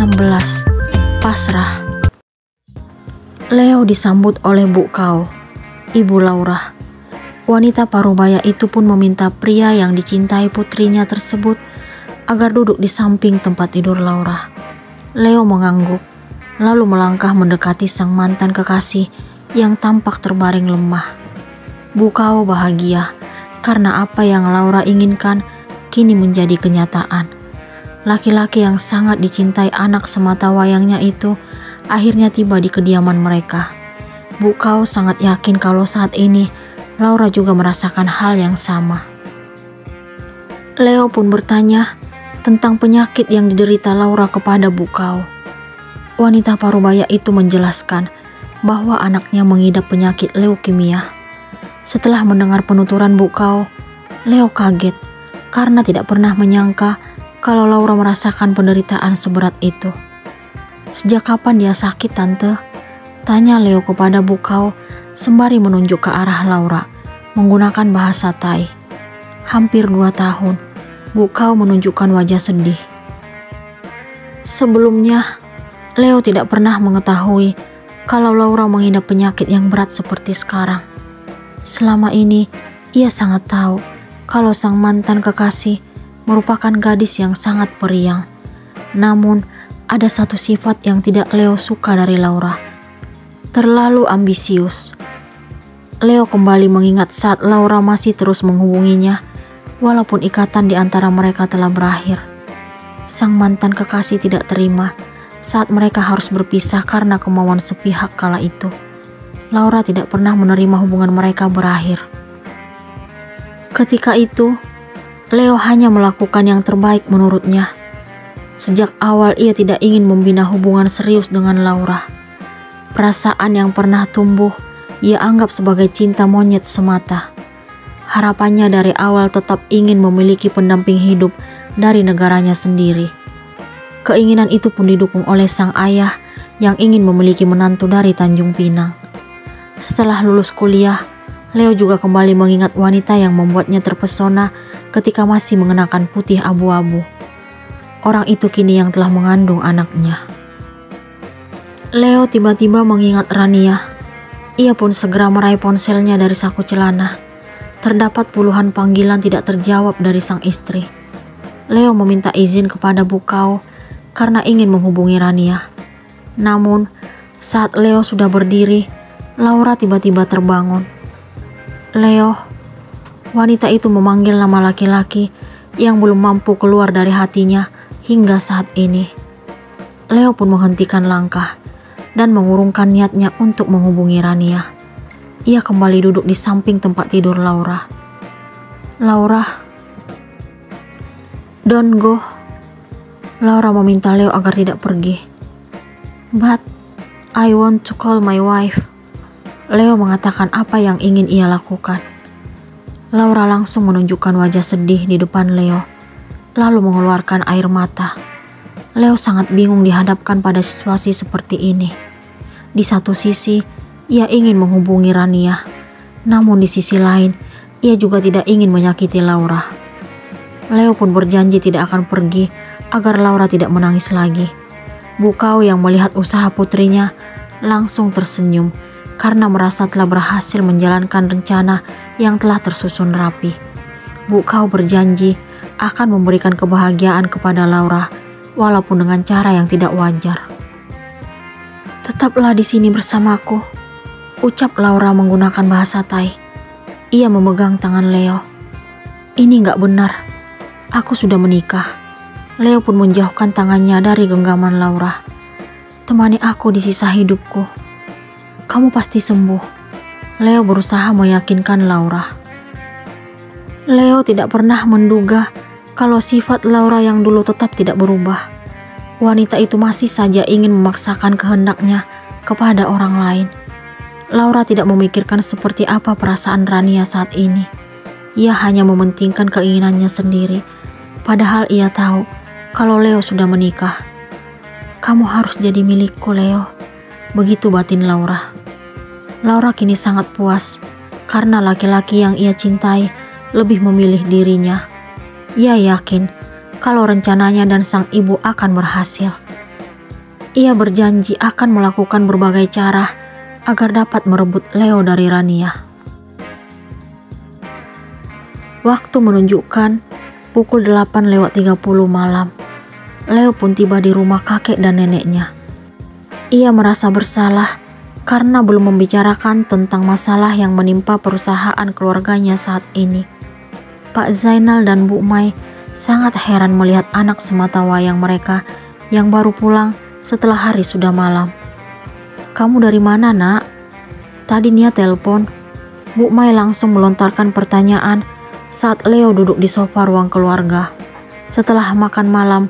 16. Pasrah. Leo disambut oleh Bu Kau, Ibu Laura. Wanita parubaya itu pun meminta pria yang dicintai putrinya tersebut agar duduk di samping tempat tidur Laura. Leo mengangguk, lalu melangkah mendekati sang mantan kekasih yang tampak terbaring lemah. Bu Kau bahagia karena apa yang Laura inginkan kini menjadi kenyataan. Laki-laki yang sangat dicintai anak semata wayangnya itu akhirnya tiba di kediaman mereka. Bu Kau sangat yakin kalau saat ini Laura juga merasakan hal yang sama. Leo pun bertanya tentang penyakit yang diderita Laura kepada Bu Kau. Wanita parubaya itu menjelaskan bahwa anaknya mengidap penyakit leukemia. Setelah mendengar penuturan Bu Kau, Leo kaget karena tidak pernah menyangka kalau Laura merasakan penderitaan seberat itu. "Sejak kapan dia sakit, Tante?" tanya Leo kepada Bu Kau sembari menunjuk ke arah Laura menggunakan bahasa Thai. "Hampir 2 tahun, Bu Kau menunjukkan wajah sedih. Sebelumnya, Leo tidak pernah mengetahui kalau Laura mengidap penyakit yang berat seperti sekarang. Selama ini, ia sangat tahu kalau sang mantan kekasih merupakan gadis yang sangat periang. Namun, ada satu sifat yang tidak Leo suka dari Laura. Terlalu ambisius. Leo kembali mengingat saat Laura masih terus menghubunginya, walaupun ikatan di antara mereka telah berakhir. Sang mantan kekasih tidak terima saat mereka harus berpisah karena kemauan sepihak kala itu. Laura tidak pernah menerima hubungan mereka berakhir. Ketika itu, Leo hanya melakukan yang terbaik menurutnya. Sejak awal ia tidak ingin membina hubungan serius dengan Laura. Perasaan yang pernah tumbuh ia anggap sebagai cinta monyet semata. Harapannya dari awal tetap ingin memiliki pendamping hidup dari negaranya sendiri. Keinginan itu pun didukung oleh sang ayah yang ingin memiliki menantu dari Tanjung Pinang. Setelah lulus kuliah, Leo juga kembali mengingat wanita yang membuatnya terpesona ketika masih mengenakan putih abu-abu. Orang itu kini yang telah mengandung anaknya. Leo tiba-tiba mengingat Rania. Ia pun segera meraih ponselnya dari saku celana. Terdapat puluhan panggilan tidak terjawab dari sang istri. Leo meminta izin kepada Bu Kau karena ingin menghubungi Rania. Namun, saat Leo sudah berdiri, Laura tiba-tiba terbangun. "Leo," wanita itu memanggil nama laki-laki yang belum mampu keluar dari hatinya hingga saat ini. Leo pun menghentikan langkah dan mengurungkan niatnya untuk menghubungi Rania. Ia kembali duduk di samping tempat tidur Laura. "Laura, don't go." Laura meminta Leo agar tidak pergi. "But I want to call my wife." Leo mengatakan apa yang ingin ia lakukan. Laura langsung menunjukkan wajah sedih di depan Leo, lalu mengeluarkan air mata. Leo sangat bingung dihadapkan pada situasi seperti ini. Di satu sisi, ia ingin menghubungi Rania, namun di sisi lain, ia juga tidak ingin menyakiti Laura. Leo pun berjanji tidak akan pergi agar Laura tidak menangis lagi. Bu Kau yang melihat usaha putrinya langsung tersenyum karena merasa telah berhasil menjalankan rencana yang telah tersusun rapi. Bu Kau berjanji akan memberikan kebahagiaan kepada Laura walaupun dengan cara yang tidak wajar. "Tetaplah di sini bersamaku," ucap Laura menggunakan bahasa Thai. Ia memegang tangan Leo. "Ini gak benar. Aku sudah menikah." Leo pun menjauhkan tangannya dari genggaman Laura. "Temani aku di sisa hidupku. Kamu pasti sembuh." Leo berusaha meyakinkan Laura. Leo tidak pernah menduga kalau sifat Laura yang dulu tetap tidak berubah. Wanita itu masih saja ingin memaksakan kehendaknya kepada orang lain. Laura tidak memikirkan seperti apa perasaan Rania saat ini. Ia hanya mementingkan keinginannya sendiri, padahal ia tahu kalau Leo sudah menikah. "Kamu harus jadi milikku, Leo," begitu batin Laura. Laura kini sangat puas karena laki-laki yang ia cintai lebih memilih dirinya. Ia yakin kalau rencananya dan sang ibu akan berhasil. Ia berjanji akan melakukan berbagai cara agar dapat merebut Leo dari Rania. Waktu menunjukkan pukul 8:30 malam. Leo pun tiba di rumah kakek dan neneknya. Ia merasa bersalah karena belum membicarakan tentang masalah yang menimpa perusahaan keluarganya saat ini. Pak Zainal dan Bu Mai sangat heran melihat anak semata wayang mereka yang baru pulang setelah hari sudah malam. "Kamu dari mana, Nak?" "Tadi Nia telepon." Bu Mai langsung melontarkan pertanyaan saat Leo duduk di sofa ruang keluarga. Setelah makan malam,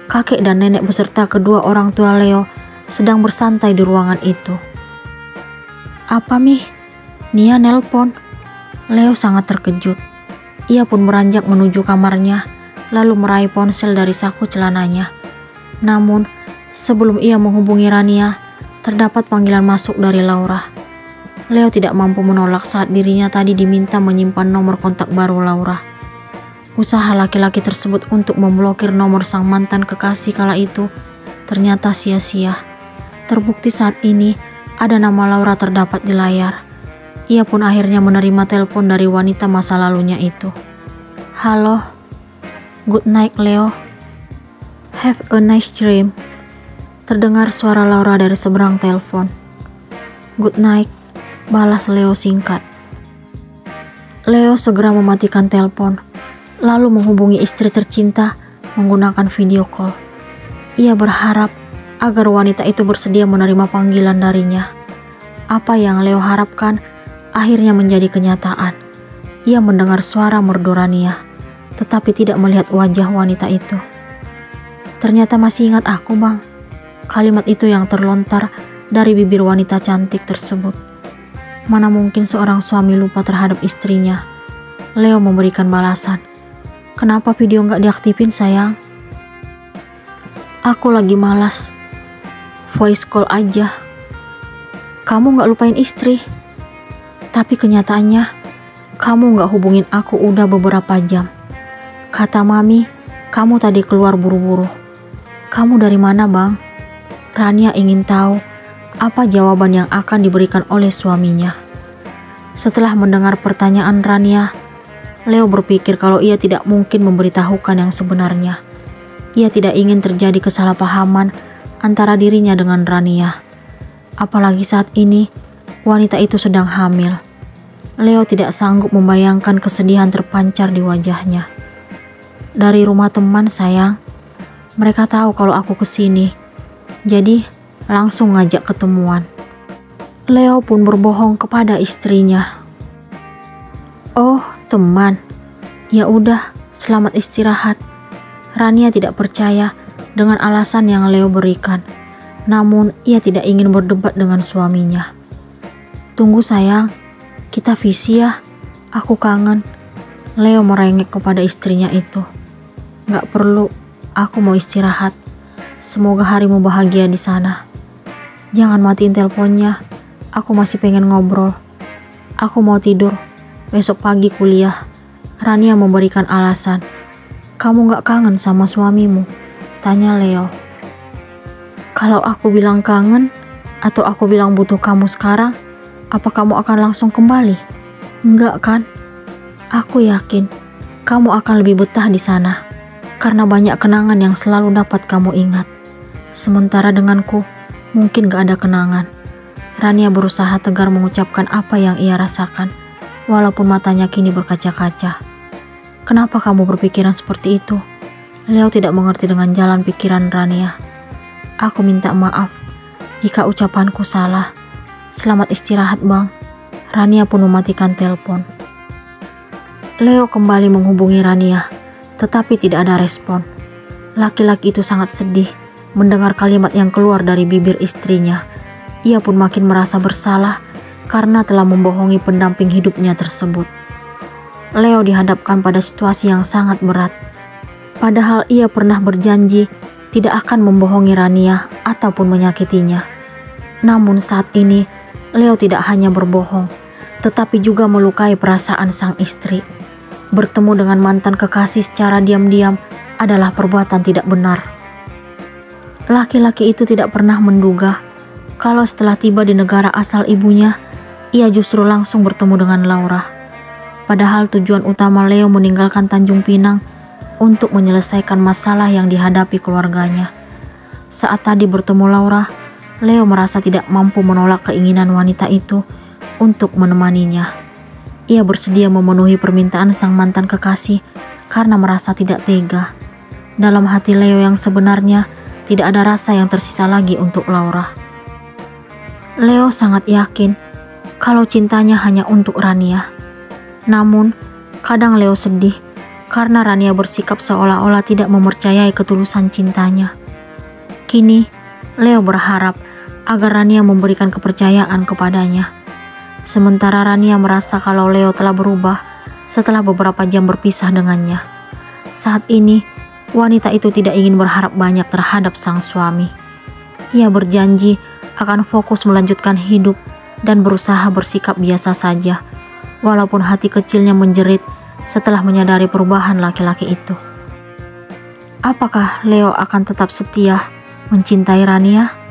kakek dan nenek beserta kedua orang tua Leo sedang bersantai di ruangan itu. "Apa, Mi? Nia nelpon?" Leo sangat terkejut. Ia pun beranjak menuju kamarnya, lalu meraih ponsel dari saku celananya. Namun, sebelum ia menghubungi Rania, terdapat panggilan masuk dari Laura. Leo tidak mampu menolak saat dirinya tadi diminta menyimpan nomor kontak baru Laura. Usaha laki-laki tersebut untuk memblokir nomor sang mantan kekasih kala itu ternyata sia-sia. Terbukti saat ini ada nama Laura terdapat di layar. Ia pun akhirnya menerima telepon dari wanita masa lalunya itu. "Halo, good night Leo. Have a nice dream." Terdengar suara Laura dari seberang telepon. "Good night," balas Leo singkat. Leo segera mematikan telepon, lalu menghubungi istri tercinta menggunakan video call. Ia berharap agar wanita itu bersedia menerima panggilan darinya. Apa yang Leo harapkan akhirnya menjadi kenyataan. Ia mendengar suara merdu Rania, tetapi tidak melihat wajah wanita itu. "Ternyata masih ingat aku, Bang." Kalimat itu yang terlontar dari bibir wanita cantik tersebut. Mana mungkin seorang suami lupa terhadap istrinya. Leo memberikan balasan. "Kenapa video nggak diaktifin, sayang?" "Aku lagi malas. Voice call aja." "Kamu nggak lupain istri?" "Tapi kenyataannya, kamu nggak hubungin aku udah beberapa jam. Kata Mami, kamu tadi keluar buru-buru." "Kamu dari mana, Bang?" Rania ingin tahu apa jawaban yang akan diberikan oleh suaminya. Setelah mendengar pertanyaan Rania, Leo berpikir kalau ia tidak mungkin memberitahukan yang sebenarnya. Ia tidak ingin terjadi kesalahpahaman antara dirinya dengan Rania. Apalagi saat ini, wanita itu sedang hamil. Leo tidak sanggup membayangkan kesedihan terpancar di wajahnya. "Dari rumah teman, sayang. Mereka tahu kalau aku kesini. Jadi, langsung ngajak ketemuan." Leo pun berbohong kepada istrinya. "Oh, teman. Ya udah, selamat istirahat." Rania tidak percaya dengan alasan yang Leo berikan. Namun, ia tidak ingin berdebat dengan suaminya. "Tunggu sayang, kita visi ya. Aku kangen." Leo merengek kepada istrinya itu. "Gak perlu, aku mau istirahat. Semoga harimu bahagia di sana. Jangan matiin teleponnya, aku masih pengen ngobrol. Aku mau tidur, besok pagi kuliah." Rania memberikan alasan. "Kamu gak kangen sama suamimu?" tanya Leo. "Kalau aku bilang kangen, atau aku bilang butuh kamu sekarang, apa kamu akan langsung kembali? Enggak kan? Aku yakin kamu akan lebih betah di sana, karena banyak kenangan yang selalu dapat kamu ingat. Sementara denganku, mungkin gak ada kenangan." Rania berusaha tegar mengucapkan apa yang ia rasakan, walaupun matanya kini berkaca-kaca. "Kenapa kamu berpikiran seperti itu?" Leo tidak mengerti dengan jalan pikiran Rania. "Aku minta maaf jika ucapanku salah. Selamat istirahat, Bang." Rania pun mematikan telepon. Leo kembali menghubungi Rania, tetapi tidak ada respon. Laki-laki itu sangat sedih mendengar kalimat yang keluar dari bibir istrinya. Ia pun makin merasa bersalah karena telah membohongi pendamping hidupnya tersebut. Leo dihadapkan pada situasi yang sangat berat. Padahal ia pernah berjanji tidak akan membohongi Rania ataupun menyakitinya. Namun saat ini, Leo tidak hanya berbohong, tetapi juga melukai perasaan sang istri. Bertemu dengan mantan kekasih secara diam-diam adalah perbuatan tidak benar. Laki-laki itu tidak pernah menduga kalau setelah tiba di negara asal ibunya, ia justru langsung bertemu dengan Laura. Padahal tujuan utama Leo meninggalkan Tanjung Pinang untuk menyelesaikan masalah yang dihadapi keluarganya. Saat tadi bertemu Laura, Leo merasa tidak mampu menolak keinginan wanita itu untuk menemaninya. Ia bersedia memenuhi permintaan sang mantan kekasih karena merasa tidak tega. Dalam hati Leo yang sebenarnya tidak ada rasa yang tersisa lagi untuk Laura. Leo sangat yakin kalau cintanya hanya untuk Rania. Namun, kadang Leo sedih karena Rania bersikap seolah-olah tidak mempercayai ketulusan cintanya. Kini, Leo berharap agar Rania memberikan kepercayaan kepadanya. Sementara Rania merasa kalau Leo telah berubah setelah beberapa jam berpisah dengannya. Saat ini, wanita itu tidak ingin berharap banyak terhadap sang suami. Ia berjanji akan fokus melanjutkan hidup dan berusaha bersikap biasa saja, walaupun hati kecilnya menjerit setelah menyadari perubahan laki-laki itu. Apakah Leo akan tetap setia mencintai Rania?